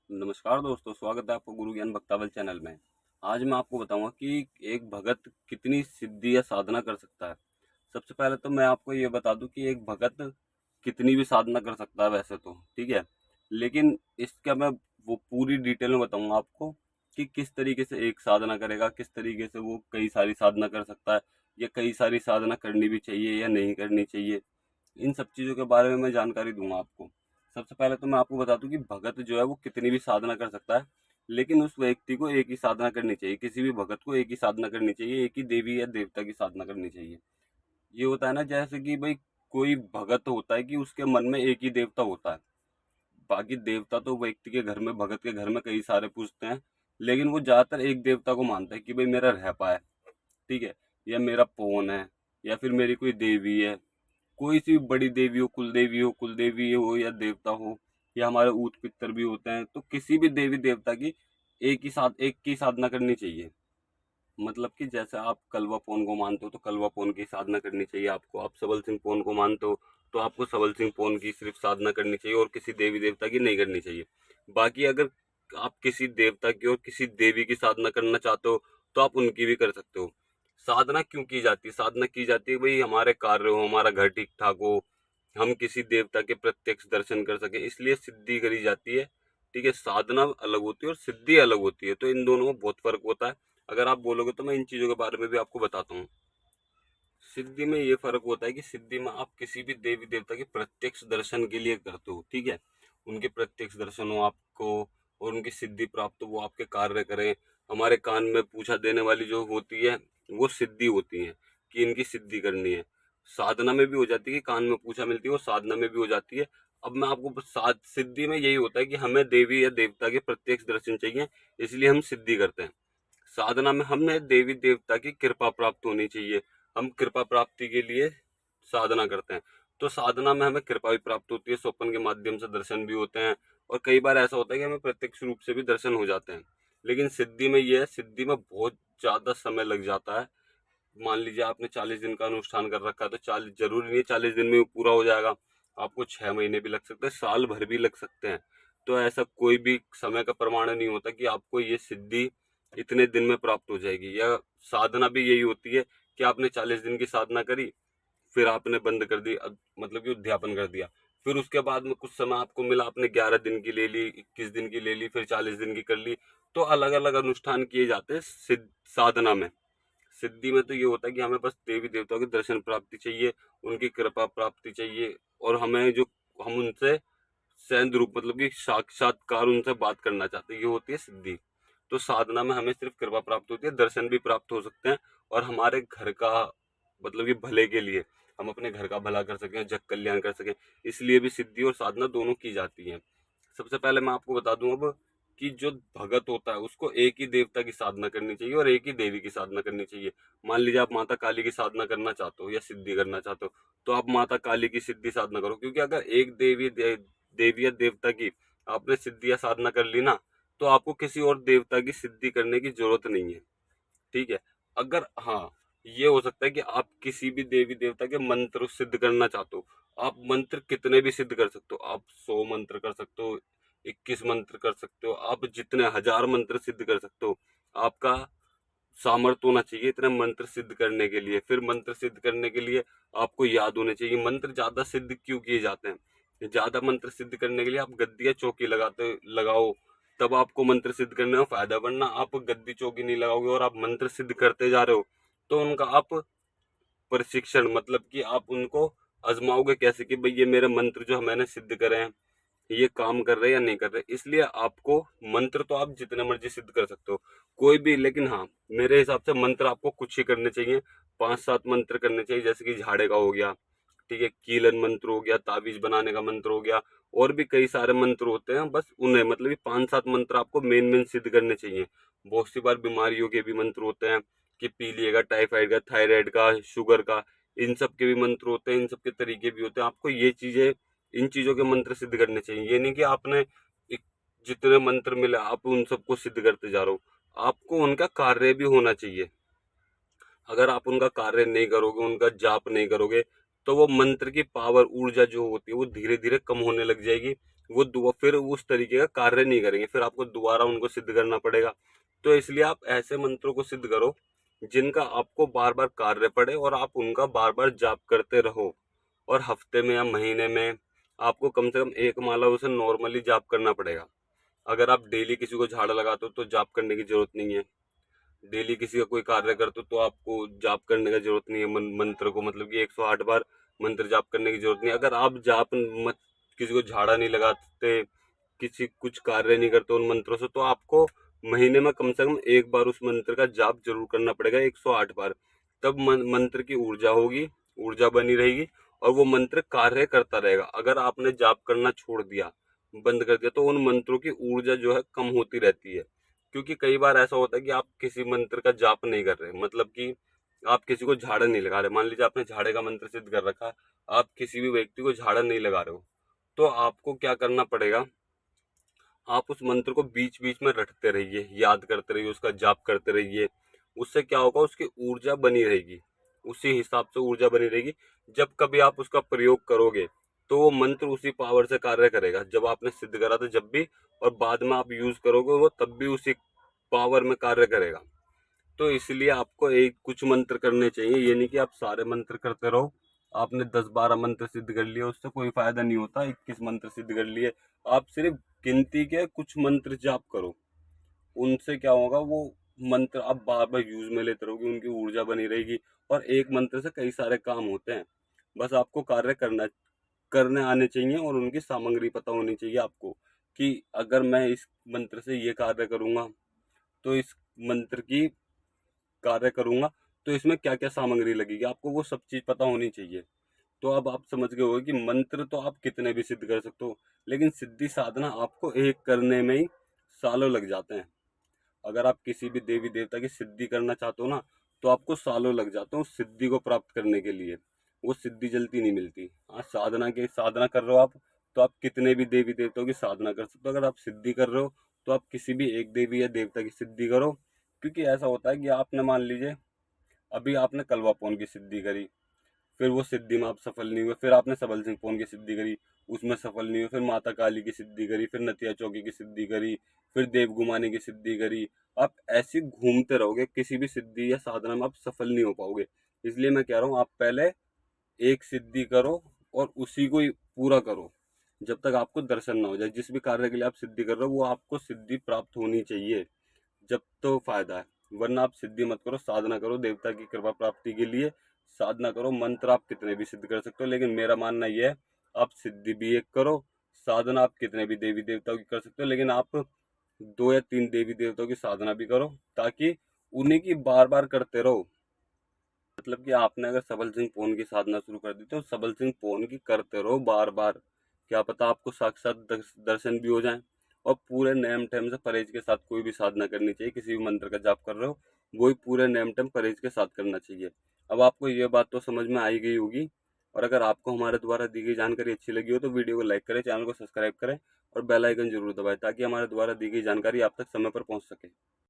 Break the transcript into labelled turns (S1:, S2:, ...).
S1: नमस्कार दोस्तों, स्वागत है आपको गुरु ज्ञान भक्तावल चैनल में। आज मैं आपको बताऊंगा कि एक भगत कितनी सिद्धि या साधना कर सकता है। सबसे पहले तो मैं आपको ये बता दूं कि एक भगत कितनी भी साधना कर सकता है वैसे तो, ठीक है। लेकिन इसका मैं वो पूरी डिटेल में बताऊंगा आपको कि किस तरीके से एक साधना करेगा, किस तरीके से वो कई सारी साधना कर सकता है, या कई सारी साधना करनी भी चाहिए या नहीं करनी चाहिए। इन सब चीज़ों के बारे में मैं जानकारी दूंगा आपको। सबसे पहले तो मैं आपको बता दूं कि भगत जो है वो कितनी भी साधना कर सकता है, लेकिन उस व्यक्ति को एक ही साधना करनी चाहिए। किसी भी भगत को एक ही साधना करनी चाहिए, एक ही देवी या देवता की साधना करनी चाहिए। ये होता है ना, जैसे कि भाई कोई भगत होता है कि उसके मन में एक ही देवता होता है। बाकी देवता तो व्यक्ति के घर में, भगत के घर में कई सारे पूजते हैं, लेकिन वो ज्यादातर एक देवता को मानता है कि भाई मेरा रह पाए, ठीक है, या मेरा पवन है, या फिर मेरी कोई देवी है। कोई सी बड़ी देवी हो, कुल देवी हो या देवता हो, या हमारे ऊत पितर भी होते हैं, तो किसी भी देवी देवता की एक की साधना करनी चाहिए। मतलब कि जैसे आप कलवा पौन को मानते हो तो कलवा पौन की साधना करनी चाहिए आपको। आप सबल सिंह पौन को मानते हो तो आपको सबल सिंह पौन की सिर्फ साधना करनी चाहिए, और किसी देवी देवता की नहीं करनी चाहिए। बाकी अगर आप किसी देवता की और किसी देवी की साधना करना चाहते हो तो आप उनकी भी कर सकते हो। साधना क्यों की जाती है? साधना की जाती है भाई हमारे कार्य हो, हमारा घर ठीक ठाक हो, हम किसी देवता के प्रत्यक्ष दर्शन कर सके, इसलिए सिद्धि करी जाती है। ठीक है, साधना अलग होती है और सिद्धि अलग होती है, तो इन दोनों में बहुत फर्क होता है। अगर आप बोलोगे तो मैं इन चीजों के बारे में भी आपको बताता हूँ। सिद्धि में ये फर्क होता है कि सिद्धि में आप किसी भी देवी देवता के प्रत्यक्ष दर्शन के लिए करते हो, ठीक है। उनके प्रत्यक्ष दर्शन हो आपको, और उनकी सिद्धि प्राप्त हो, वो आपके कार्य करें। हमारे कान में पूछा देने वाली जो होती है वो सिद्धि होती है, कि इनकी सिद्धि करनी है। साधना में भी हो जाती है कि कान में पूछा मिलती है, और साधना में भी हो जाती है। अब मैं आपको सिद्धि में यही होता है कि हमें देवी या देवता के प्रत्यक्ष दर्शन चाहिए, इसलिए हम सिद्धि करते हैं। साधना में हमें देवी देवता की कृपा प्राप्त होनी चाहिए, हम कृपा प्राप्ति के लिए साधना करते हैं। तो साधना में हमें कृपा भी प्राप्त होती है, स्वप्न के माध्यम से दर्शन भी होते हैं, और कई बार ऐसा होता है कि हमें प्रत्यक्ष रूप से भी दर्शन हो जाते हैं। लेकिन सिद्धि में यह है, सिद्धि में बहुत ज्यादा समय लग जाता है। मान लीजिए आपने 40 दिन का अनुष्ठान कर रखा है, तो 40 जरूरी नहीं है 40 दिन में वो पूरा हो जाएगा। आपको 6 महीने भी लग सकते हैं, साल भर भी लग सकते हैं। तो ऐसा कोई भी समय का प्रमाण नहीं होता कि आपको ये सिद्धि इतने दिन में प्राप्त हो जाएगी। या साधना भी यही होती है कि आपने 40 दिन की साधना करी, फिर आपने बंद कर दी, मतलब कि उद्यापन कर दिया। फिर उसके बाद में कुछ समय आपको मिला, आपने 11 दिन की ले ली, 21 दिन की ले ली, फिर 40 दिन की कर ली। तो अलग अलग अनुष्ठान किए जाते हैं साधना में। सिद्धि में तो ये होता है कि हमें बस देवी देवताओं के दर्शन प्राप्ति चाहिए, उनकी कृपा प्राप्ति चाहिए, और हमें जो हम उनसे सैंध रूप, मतलब कि साक्षात्कार उनसे बात करना चाहते हैं, ये होती है सिद्धि। तो साधना में हमें सिर्फ कृपा प्राप्त होती है, दर्शन भी प्राप्त हो सकते हैं, और हमारे घर का, मतलब कि भले के लिए, हम अपने घर का भला कर सकें, जग कल्याण कर सकें, इसलिए भी सिद्धि और साधना दोनों की जाती है। सबसे पहले मैं आपको बता दूं अब कि जो भगत होता है उसको एक ही देवता की साधना करनी चाहिए और एक ही देवी की साधना करनी चाहिए। मान लीजिए आप माता काली की साधना करना चाहते हो या सिद्धि करना चाहते हो, तो आप माता काली की सिद्धि साधना करो, क्योंकि अगर एक देवी या देवता की आपने सिद्धि या साधना कर ली ना, तो आपको किसी और देवता की सिद्धि करने की जरूरत नहीं है, ठीक है। अगर हाँ, ये हो सकता है कि आप किसी भी देवी देवता के मंत्र सिद्ध करना चाहते हो, आप मंत्र कितने भी सिद्ध कर सकते हो। आप 100 मंत्र कर सकते हो, 21 मंत्र कर सकते हो, आप जितने 1000 मंत्र सिद्ध कर सकते हो। आपका सामर्थ्य होना चाहिए इतने मंत्र सिद्ध करने के लिए। फिर मंत्र सिद्ध करने के लिए आपको याद होने चाहिए। मंत्र ज्यादा सिद्ध क्यों किए जाते हैं? ज्यादा मंत्र सिद्ध करने के लिए आप गद्दी या चौकी लगाओ, तब आपको मंत्र सिद्ध करने में फायदा। वरना आप गद्दी चौकी नहीं लगाओगे और आप मंत्र सिद्ध करते जा रहे हो, तो उनका आप प्रशिक्षण, मतलब कि आप उनको आजमाओगे कैसे कि भाई ये मेरे मंत्र जो मैंने सिद्ध करे हैं ये काम कर रहे हैं या नहीं कर रहे। इसलिए आपको मंत्र तो आप जितने मर्जी सिद्ध कर सकते हो, कोई भी, लेकिन हाँ, मेरे हिसाब से मंत्र आपको कुछ ही करने चाहिए। 5-7 मंत्र करने चाहिए, जैसे कि झाड़े का हो गया, ठीक है, कीलन मंत्र हो गया, ताबीज बनाने का मंत्र हो गया, और भी कई सारे मंत्र होते हैं। बस उन्हें, मतलब कि 5-7 मंत्र आपको मेन मेन सिद्ध करने चाहिए। बहुत सी बार बीमारियों के भी मंत्र होते हैं, कि पीलिया का, टाइफाइड का, थायराइड का, शुगर का, इन सब के भी मंत्र होते हैं, इन सब के तरीके भी होते हैं। आपको ये चीजें, इन चीजों के मंत्र सिद्ध करने चाहिए। ये नहीं कि आपने एक, जितने मंत्र मिले आप उन सबको सिद्ध करते जा रहे हो। आपको उनका कार्य भी होना चाहिए। अगर आप उनका कार्य नहीं करोगे, उनका जाप नहीं करोगे, तो वो मंत्र की पावर, ऊर्जा जो होती है वो धीरे धीरे कम होने लग जाएगी। वो दुआ फिर उस तरीके का कार्य नहीं करेंगे, फिर आपको दोबारा उनको सिद्ध करना पड़ेगा। तो इसलिए आप ऐसे मंत्रों को सिद्ध करो जिनका आपको बार बार कार्य पड़े और आप उनका बार बार जाप करते रहो। और हफ्ते में या महीने में आपको कम से कम एक माला उसे नॉर्मली जाप करना पड़ेगा। अगर आप डेली किसी को झाड़ा लगाते हो तो जाप करने की जरूरत नहीं है। डेली किसी का कोई कार्य करते हो तो आपको जाप करने की जरूरत नहीं है। मंत्र को मतलब कि 108 बार मंत्र जाप करने की जरूरत नहीं है। अगर आप जाप मत किसी को झाड़ा नहीं लगाते, किसी कुछ कार्य नहीं करते उन मंत्रों से, तो आपको महीने में कम से कम एक बार उस मंत्र का जाप जरूर करना पड़ेगा, 108 बार। तब मंत्र की ऊर्जा होगी, ऊर्जा बनी रहेगी और वो मंत्र कार्य करता रहेगा। अगर आपने जाप करना छोड़ दिया, बंद कर दिया, तो उन मंत्रों की ऊर्जा जो है कम होती रहती है। क्योंकि कई बार ऐसा होता है कि आप किसी मंत्र का जाप नहीं कर रहे, मतलब कि आप किसी को झाड़ा नहीं लगा रहे। मान लीजिए आपने झाड़े का मंत्र सिद्ध कर रखा, आप किसी भी व्यक्ति को झाड़ा नहीं लगा रहे हो, तो आपको क्या करना पड़ेगा, आप उस मंत्र को बीच बीच में रटते रहिए, याद करते रहिए, उसका जाप करते रहिए। उससे क्या होगा, उसकी ऊर्जा बनी रहेगी, उसी हिसाब से ऊर्जा बनी रहेगी। जब कभी आप उसका प्रयोग करोगे तो वो मंत्र उसी पावर से कार्य करेगा जब आपने सिद्ध करा था, जब भी, और बाद में आप यूज करोगे वो तब भी उसी पावर में कार्य करेगा। तो इसलिए आपको एक कुछ मंत्र करने चाहिए, ये नहीं कि आप सारे मंत्र करते रहो। आपने 10-12 मंत्र सिद्ध कर लिए, उससे कोई फायदा नहीं होता। 21 मंत्र सिद्ध कर लिए, आप सिर्फ गिनती के कुछ मंत्र जाप करो। उनसे क्या होगा, वो मंत्र आप बार बार यूज में लेते रहोगे, उनकी ऊर्जा बनी रहेगी। और एक मंत्र से कई सारे काम होते हैं। बस आपको कार्य करने आने चाहिए और उनकी सामग्री पता होनी चाहिए आपको, कि अगर मैं इस मंत्र से ये कार्य करूंगा, तो इस मंत्र की कार्य करूंगा, तो इसमें क्या क्या सामग्री लगेगी, आपको वो सब चीज पता होनी चाहिए। तो अब आप समझ गए होगे कि मंत्र तो आप कितने भी सिद्ध कर सकते हो, लेकिन सिद्धि साधना आपको एक करने में ही सालों लग जाते हैं। अगर आप किसी भी देवी देवता की सिद्धि करना चाहते हो ना, तो आपको सालों लग जाते हैं उस सिद्धि को प्राप्त करने के लिए। वो सिद्धि जल्दी नहीं मिलती। आज साधना कर रहे हो आप, तो आप कितने भी देवी देवताओं की साधना कर सकते हो। अगर आप सिद्धि कर रहे हो तो आप किसी भी एक देवी या देवता की सिद्धि करो। क्योंकि ऐसा होता है कि आपने मान लीजिए अभी आपने कलवा पौन की सिद्धि करी, फिर वो सिद्धि में आप सफल नहीं हुए, फिर आपने सबल सिंह पौन की सिद्धि करी, उसमें सफल नहीं हुए, फिर माता काली की सिद्धि करी, फिर नतिया चौकी की सिद्धि करी, फिर देव गुमानी की सिद्धि करी। आप ऐसे घूमते रहोगे, किसी भी सिद्धि या साधना में आप सफल नहीं हो पाओगे। इसलिए मैं कह रहा हूँ, आप पहले एक सिद्धि करो और उसी को ही पूरा करो जब तक आपको दर्शन ना हो जाए। जिस भी कार्य के लिए आप सिद्धि कर रहे हो वो आपको सिद्धि प्राप्त होनी चाहिए, जब तो फायदा है। वरना आप सिद्धि मत करो, साधना करो देवता की कृपा प्राप्ति के लिए। साधना करो, मंत्र आप कितने भी सिद्ध कर सकते हो, लेकिन मेरा मानना यह है, आप सिद्धि भी एक करो, साधना आप कितने भी देवी देवताओं की कर सकते हो, लेकिन आप 2 या 3 देवी देवताओं की साधना भी करो, ताकि उन्हीं की बार बार करते रहो। मतलब कि आपने अगर सबल सिंह पौन की साधना शुरू कर दी तो सबल सिंह पौन की करते रहो बार बार। क्या पता आपको साक्षात दर्शन भी हो जाए। और पूरे नेम टेम से परहेज के साथ कोई भी साधना करनी चाहिए। किसी भी मंत्र का जाप कर रहे हो, वही पूरे नेम टेम परहेज के साथ करना चाहिए। अब आपको ये बात तो समझ में आई गई होगी। और अगर आपको हमारे द्वारा दी गई जानकारी अच्छी लगी हो तो वीडियो को लाइक करें, चैनल को सब्सक्राइब करें और बेल आइकन जरूर दबाएं, ताकि हमारे द्वारा दी गई जानकारी आप तक समय पर पहुंच सके।